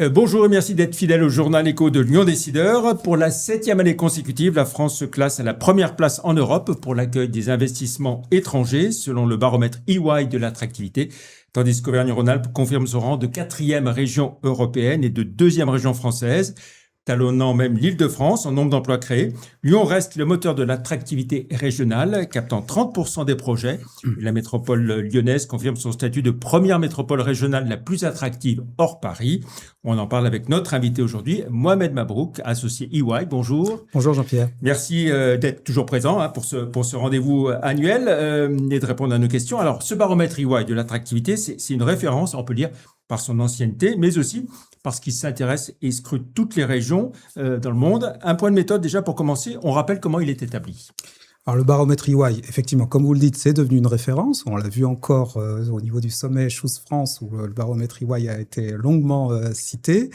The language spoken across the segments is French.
Bonjour et merci d'être fidèle au journal Écho de Lyon Décideur. Pour la 7e année consécutive, la France se classe à la première place en Europe pour l'accueil des investissements étrangers, selon le baromètre EY de l'attractivité, tandis qu'Auvergne-Rhône-Alpes confirme son rang de 4e région européenne et de 2e région française, talonnant même l'Île-de-France en nombre d'emplois créés. Lyon reste le moteur de l'attractivité régionale, captant 30% des projets. La métropole lyonnaise confirme son statut de première métropole régionale la plus attractive hors Paris. On en parle avec notre invité aujourd'hui, Mohamed Mabrouk, associé EY. Bonjour. Bonjour Jean-Pierre. Merci d'être toujours présent pour ce rendez-vous annuel et de répondre à nos questions. Alors, ce baromètre EY de l'attractivité, c'est une référence, on peut dire, par son ancienneté, mais aussi parce qu'il s'intéresse et scrute toutes les régions dans le monde. Un point de méthode déjà pour commencer, on rappelle comment il est établi. Alors le baromètre EY, effectivement, comme vous le dites, c'est devenu une référence. On l'a vu encore au niveau du sommet Choose France, où le baromètre EY a été longuement cité.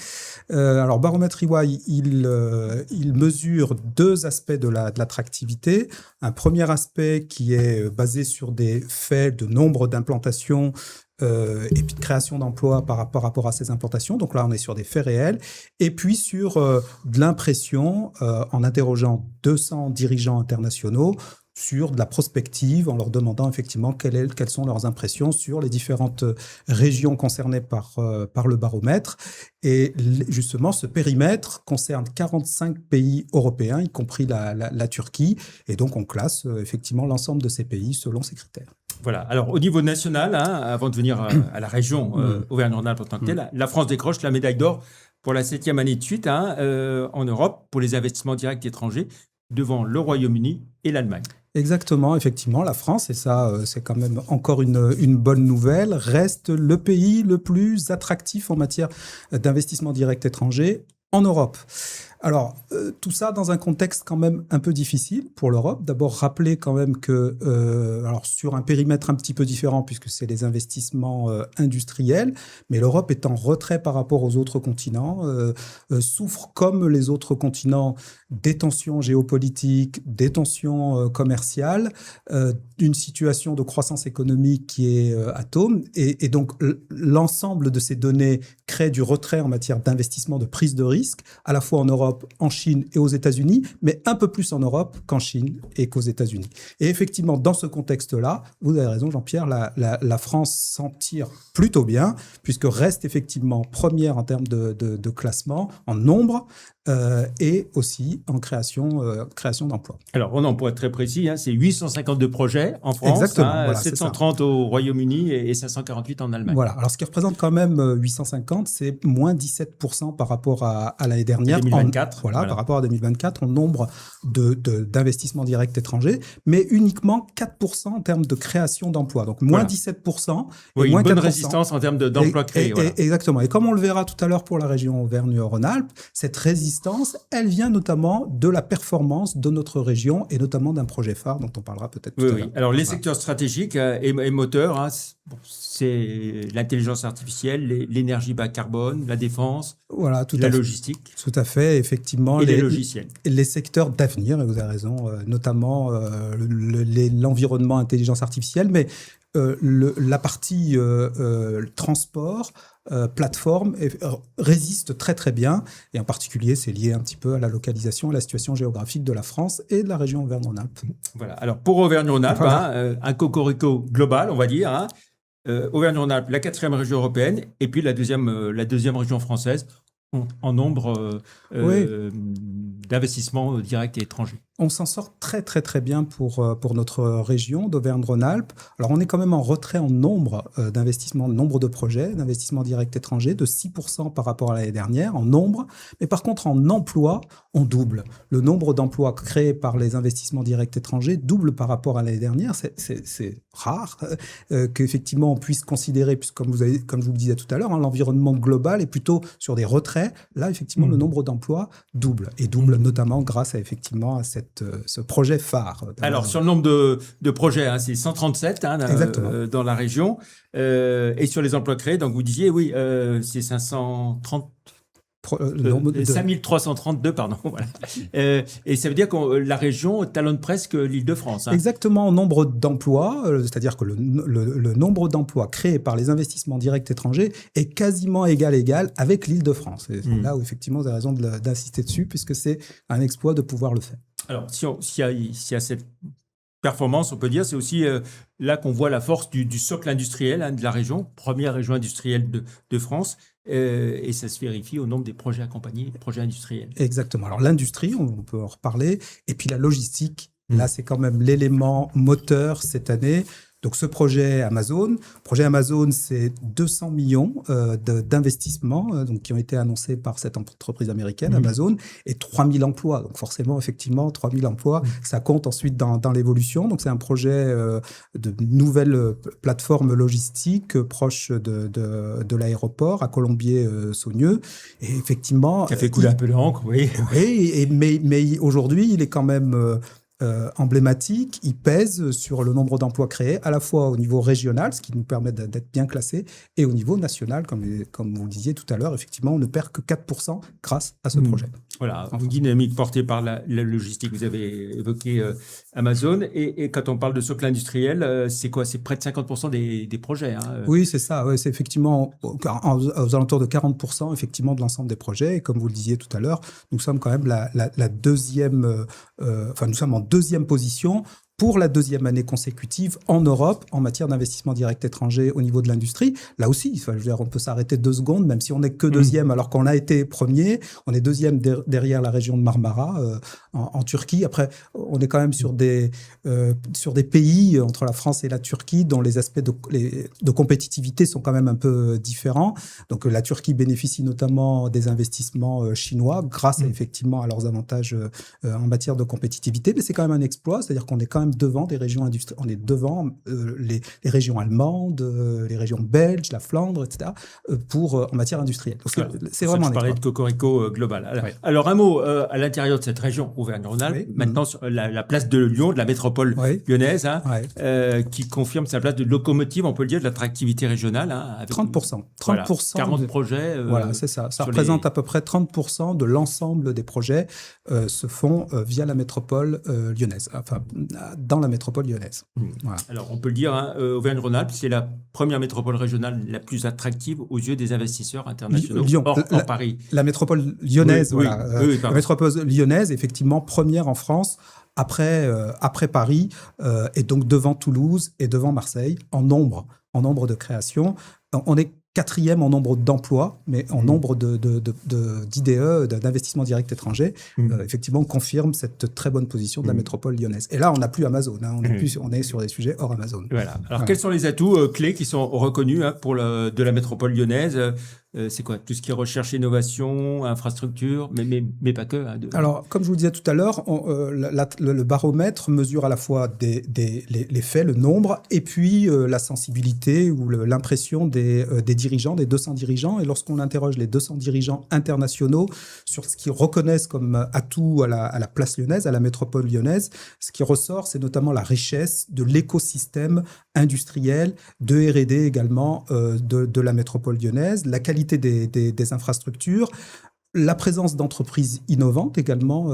Alors baromètre EY, il mesure deux aspects de l'attractivité. Un premier aspect qui est basé sur des faits de nombre d'implantations et puis de création d'emplois par rapport à ces implantations. Donc là, on est sur des faits réels. Et puis sur de l'impression, en interrogeant 200 dirigeants internationaux sur de la prospective, en leur demandant effectivement quelles sont leurs impressions sur les différentes régions concernées par le baromètre. Et justement, ce périmètre concerne 45 pays européens, y compris la Turquie. Et donc, on classe effectivement l'ensemble de ces pays selon ces critères. Voilà. Alors, au niveau national, avant de venir à la région Auvergne-Rhône-Alpes en tant que telle, la France décroche la médaille d'or pour la 7e année de suite en Europe pour les investissements directs étrangers devant le Royaume-Uni et l'Allemagne. Exactement, effectivement, la France, et ça, c'est quand même encore une bonne nouvelle, reste le pays le plus attractif en matière d'investissement direct étranger en Europe. Alors, tout ça dans un contexte quand même un peu difficile pour l'Europe. D'abord, rappeler quand même que, alors sur un périmètre un petit peu différent, puisque c'est les investissements industriels, mais l'Europe est en retrait par rapport aux autres continents, souffre comme les autres continents des tensions géopolitiques, des tensions commerciales, d'une situation de croissance économique qui est atone. Et donc, l'ensemble de ces données crée du retrait en matière d'investissement, de prise de risque, à la fois en Europe, en Chine et aux États-Unis, mais un peu plus en Europe qu'en Chine et qu'aux États-Unis. Et effectivement, dans ce contexte-là, vous avez raison Jean-Pierre, la France s'en tire plutôt bien, puisque reste effectivement première en termes de classement, en nombre, et aussi en création d'emplois. Alors, on en pourrait être très précis, c'est 852 projets en France, voilà, 730 au Royaume-Uni et 548 en Allemagne. Voilà, alors ce qui représente quand même 850, c'est moins 17% par rapport à l'année dernière. 2024. Voilà, par rapport à 2024, en nombre d'investissements directs étrangers, mais uniquement 4% en termes de création d'emplois. Donc moins 17%. Oui, et moins une bonne 4%. Résistance en termes d'emplois créés. Voilà. Exactement. Et comme on le verra tout à l'heure pour la région Auvergne-Rhône-Alpes, cette résistance, elle vient notamment de la performance de notre région et notamment d'un projet phare dont on parlera peut-être tout à l'heure. Alors, les secteurs stratégiques et moteurs, c'est l'intelligence artificielle, l'énergie bas carbone, la défense, voilà, la logistique. Tout à fait, effectivement. Et les logiciels. Les secteurs d'avenir, et vous avez raison, notamment l'environnement intelligence artificielle, mais la partie transport, plateforme résiste très très bien, et en particulier c'est lié un petit peu à la localisation, à la situation géographique de la France et de la région Auvergne-Rhône-Alpes. Voilà, alors pour Auvergne-Rhône-Alpes, un cocorico global, on va dire, Auvergne-Rhône-Alpes, la 4e région européenne, et puis la deuxième région française en nombre d'investissements directs et étrangers. On s'en sort très très très bien pour notre région d'Auvergne-Rhône-Alpes. Alors on est quand même en retrait en nombre d'investissements, nombre de projets, d'investissements directs étrangers de 6% par rapport à l'année dernière en nombre. Mais par contre en emploi, on double. Le nombre d'emplois créés par les investissements directs étrangers double par rapport à l'année dernière. C'est rare qu'effectivement on puisse considérer, puisque comme je vous le disais tout à l'heure, l'environnement global est plutôt sur des retraits. Là effectivement le nombre d'emplois double, et double notamment grâce à effectivement à ce projet phare. Alors, sur le nombre de projets, c'est 137 dans la région. Et sur les emplois créés, donc vous disiez, oui, c'est 530 le nombre de 5332, pardon. Voilà. Et ça veut dire que la région talonne presque l'Île-de-France. Hein. Exactement, en nombre d'emplois, c'est-à-dire que le nombre d'emplois créés par les investissements directs étrangers est quasiment égal avec l'Île-de-France. Et c'est là où effectivement, vous avez raison d'insister dessus, puisque c'est un exploit de pouvoir le faire. Alors, s'il y a cette performance, on peut dire, c'est aussi là qu'on voit la force du socle industriel de la région, première région industrielle de France, et ça se vérifie au nombre des projets accompagnés, des projets industriels. Exactement. Alors l'industrie, on peut en reparler, et puis la logistique, là c'est quand même l'élément moteur cette année. Donc ce projet Amazon, c'est 200 millions d'investissements donc qui ont été annoncés par cette entreprise américaine, Amazon, et 3000 emplois. Donc forcément, effectivement, 3000 emplois, ça compte ensuite dans l'évolution. Donc c'est un projet de nouvelle plateforme logistique proche de l'aéroport à Colombier-Saunieux. Et effectivement... Ça fait couler un peu l'encre, oui. Oui, mais aujourd'hui, il est quand même... emblématique, il pèse sur le nombre d'emplois créés, à la fois au niveau régional, ce qui nous permet d'être bien classés, et au niveau national, comme vous le disiez tout à l'heure, effectivement, on ne perd que 4% grâce à ce projet. Voilà, une dynamique portée par la logistique. Vous avez évoqué Amazon, et quand on parle de socle industriel, c'est quoi? C'est près de 50% des projets. Hein. Oui, c'est ça. Ouais, c'est effectivement aux alentours de 40% effectivement de l'ensemble des projets. Et comme vous le disiez tout à l'heure, nous sommes quand même la deuxième, nous sommes en deuxième position pour la deuxième année consécutive en Europe en matière d'investissement direct étranger au niveau de l'industrie. Là aussi, on peut s'arrêter 2 secondes, même si on n'est que deuxième alors qu'on a été premier. On est deuxième derrière la région de Marmara en Turquie. Après, on est quand même sur des pays entre la France et la Turquie dont les aspects de compétitivité sont quand même un peu différents. Donc la Turquie bénéficie notamment des investissements chinois grâce effectivement à leurs avantages en matière de compétitivité. Mais c'est quand même un exploit, c'est-à-dire qu'on est quand même devant des régions industrielles, on est devant les régions allemandes, les régions belges, la Flandre, etc. En matière industrielle. Donc c'est vraiment un exploit. Je parlais de cocorico global. Alors un mot à l'intérieur de cette région Auvergne-Rhône-Alpes. Maintenant la place de Lyon, de la métropole lyonnaise, qui confirme sa place de locomotive, on peut le dire, de l'attractivité régionale. Avec 30%. 40 projets. Voilà, c'est ça. Ça représente à peu près 30% de l'ensemble des projets se font via la métropole lyonnaise. Enfin, dans la métropole lyonnaise. Voilà. Alors, on peut le dire, Auvergne-Rhône-Alpes, c'est la première métropole régionale la plus attractive aux yeux des investisseurs internationaux hors Paris. La métropole lyonnaise, la métropole lyonnaise, effectivement, première en France, après Paris, et donc devant Toulouse et devant Marseille, en nombre de créations. On est 4e en nombre d'emplois, mais en nombre d'IDE, d'investissements directs étrangers, effectivement, confirme cette très bonne position de la métropole lyonnaise. Et là, on n'a plus Amazon, on est sur des sujets hors Amazon. Voilà. Alors, quels sont les atouts clés qui sont reconnus de la métropole lyonnaise? C'est quoi? Tout ce qui est recherche, innovation, infrastructure, mais pas que. Alors, comme je vous le disais tout à l'heure, le baromètre mesure à la fois les faits, le nombre, et puis la sensibilité ou l'impression des dirigeants, des 200 dirigeants. Et lorsqu'on interroge les 200 dirigeants internationaux sur ce qu'ils reconnaissent comme atout à la place lyonnaise, à la métropole lyonnaise, ce qui ressort, c'est notamment la richesse de l'écosystème industriel, de R&D également de la métropole lyonnaise, la qualité des infrastructures, la présence d'entreprises innovantes également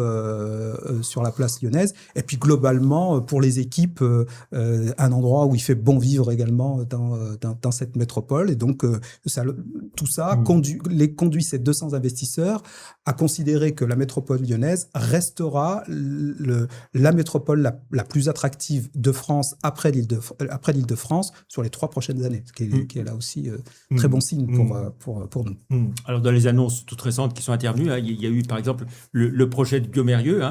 sur la place lyonnaise, et puis globalement pour les équipes un endroit où il fait bon vivre également dans cette métropole, et donc tout ça conduit ces 200 investisseurs à considérer que la métropole lyonnaise restera la métropole la plus attractive de France après l'Île-de-France sur les 3 prochaines années, ce qui est là aussi très bon signe pour nous. Alors dans les annonces toutes récentes qui sont intervenus. Il y a eu, par exemple, le projet de Biomérieux.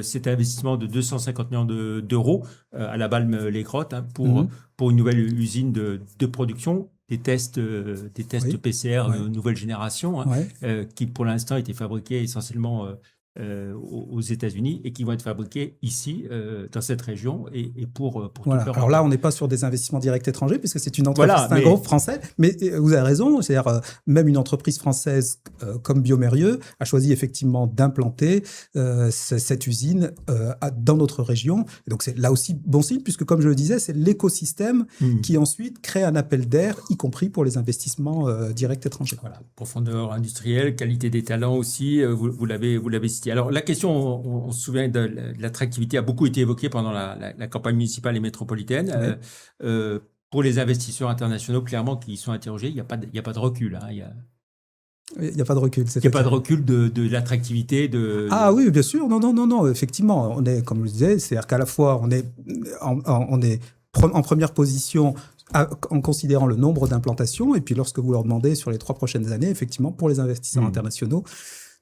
C'est un investissement de 250 millions d'euros à la Balme-les-Grottes pour une nouvelle usine de production. Des tests PCR de nouvelle génération qui, pour l'instant, étaient fabriqués essentiellement aux États-Unis et qui vont être fabriqués ici, dans cette région, et pour toute Voilà. l'Europe. Alors là, on n'est pas sur des investissements directs étrangers, puisque c'est une entreprise, Voilà, c'est un groupe français. Mais vous avez raison, c'est-à-dire même une entreprise française comme Biomérieux a choisi effectivement d'implanter cette usine dans notre région. Et donc c'est là aussi bon signe, puisque comme je le disais, c'est l'écosystème qui ensuite crée un appel d'air, y compris pour les investissements directs étrangers. Voilà, profondeur industrielle, qualité des talents aussi, vous l'avez cité. Alors la question, on se souvient de l'attractivité, a beaucoup été évoquée pendant la campagne municipale et métropolitaine. Oui. Pour les investisseurs internationaux, clairement, qui sont interrogés, il n'y a pas de recul. Hein, il n'y a pas de recul. Il n'y a pas de recul de l'attractivité de... Ah oui, bien sûr. Non. Effectivement, on est, comme je le disais, c'est-à-dire qu'à la fois, on est en première position en considérant le nombre d'implantations. Et puis, lorsque vous leur demandez sur les 3 prochaines années, effectivement, pour les investisseurs internationaux,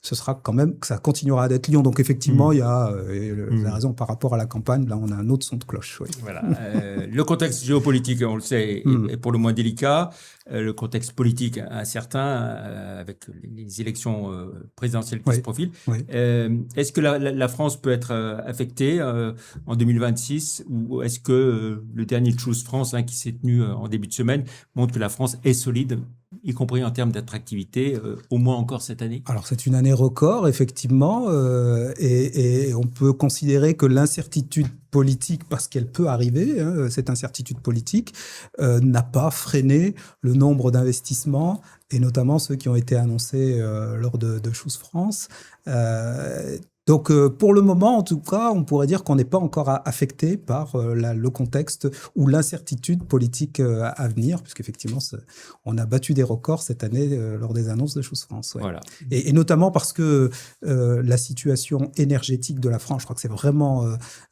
ce sera quand même que ça continuera d'être Lyon. Donc, effectivement, il y a vous avez raison, par rapport à la campagne, là, on a un autre son de cloche. Oui. Voilà. Le contexte géopolitique, on le sait, est pour le moins délicat. Le contexte politique incertain, avec les élections présidentielles qui se profilent. Oui. Est-ce que la France peut être affectée en 2026, ou est-ce que le dernier Choose France, qui s'est tenu en début de semaine, montre que la France est solide, y compris en termes d'attractivité, au moins encore cette année? Alors, c'est une année record, effectivement, et on peut considérer que l'incertitude politique, parce qu'elle peut arriver, cette incertitude politique, n'a pas freiné le nombre d'investissements, et notamment ceux qui ont été annoncés lors de Choose France. Donc, pour le moment, en tout cas, on pourrait dire qu'on n'est pas encore affecté par le contexte ou l'incertitude politique à venir, puisqu'effectivement, on a battu des records cette année lors des annonces de Choose France. Ouais. Voilà. Et notamment parce que la situation énergétique de la France, je crois que c'est vraiment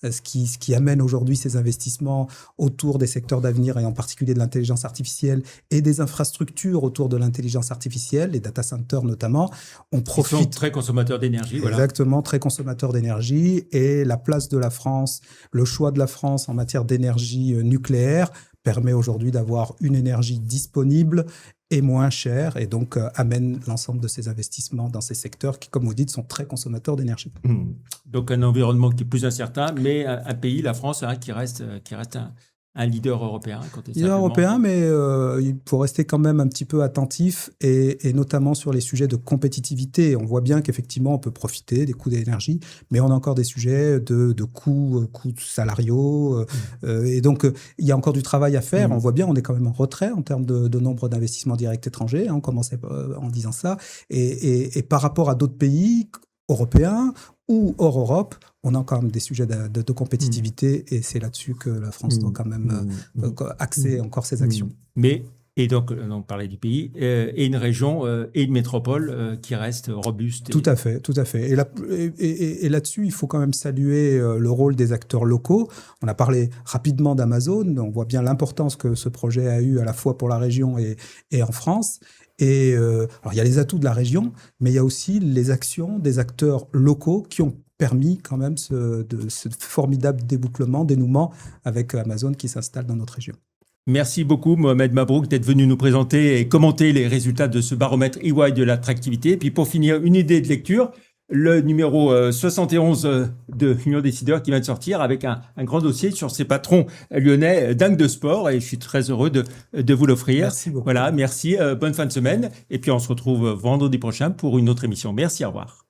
ce qui amène aujourd'hui ces investissements autour des secteurs d'avenir, et en particulier de l'intelligence artificielle et des infrastructures autour de l'intelligence artificielle, les data centers notamment. On profite. Ils sont très consommateurs d'énergie. Exactement, très consommateurs d'énergie, et la place de la France, le choix de la France en matière d'énergie nucléaire permet aujourd'hui d'avoir une énergie disponible et moins chère, et donc amène l'ensemble de ces investissements dans ces secteurs qui, comme vous dites, sont très consommateurs d'énergie. Donc un environnement qui est plus incertain, mais un pays, la France, qui reste un leader européen. Leader européen, mais il faut rester quand même un petit peu attentif, et notamment sur les sujets de compétitivité. On voit bien qu'effectivement, on peut profiter des coûts d'énergie, mais on a encore des sujets de coûts salariaux. Et donc, il y a encore du travail à faire. On voit bien, on est quand même en retrait en termes de nombre d'investissements directs étrangers. On commençait en disant ça. Et par rapport à d'autres pays européens ou hors Europe, on a quand même des sujets de compétitivité, et c'est là-dessus que la France doit quand même axer encore ses actions. Et donc, on parlait du pays, et une région et une métropole qui reste robuste. Tout à fait. Et là-dessus, il faut quand même saluer le rôle des acteurs locaux. On a parlé rapidement d'Amazon. On voit bien l'importance que ce projet a eu à la fois pour la région et en France. Et alors, il y a les atouts de la région, mais il y a aussi les actions des acteurs locaux qui ont permis quand même ce formidable dénouement avec Amazon qui s'installe dans notre région. Merci beaucoup, Mohamed Mabrouk, d'être venu nous présenter et commenter les résultats de ce baromètre EY de l'attractivité. Et puis pour finir, une idée de lecture, le numéro 71 de Union Décideurs qui vient de sortir avec un grand dossier sur ces patrons lyonnais dingues de sport, et je suis très heureux de vous l'offrir. Merci beaucoup. Voilà, merci, bonne fin de semaine, et puis on se retrouve vendredi prochain pour une autre émission. Merci, au revoir.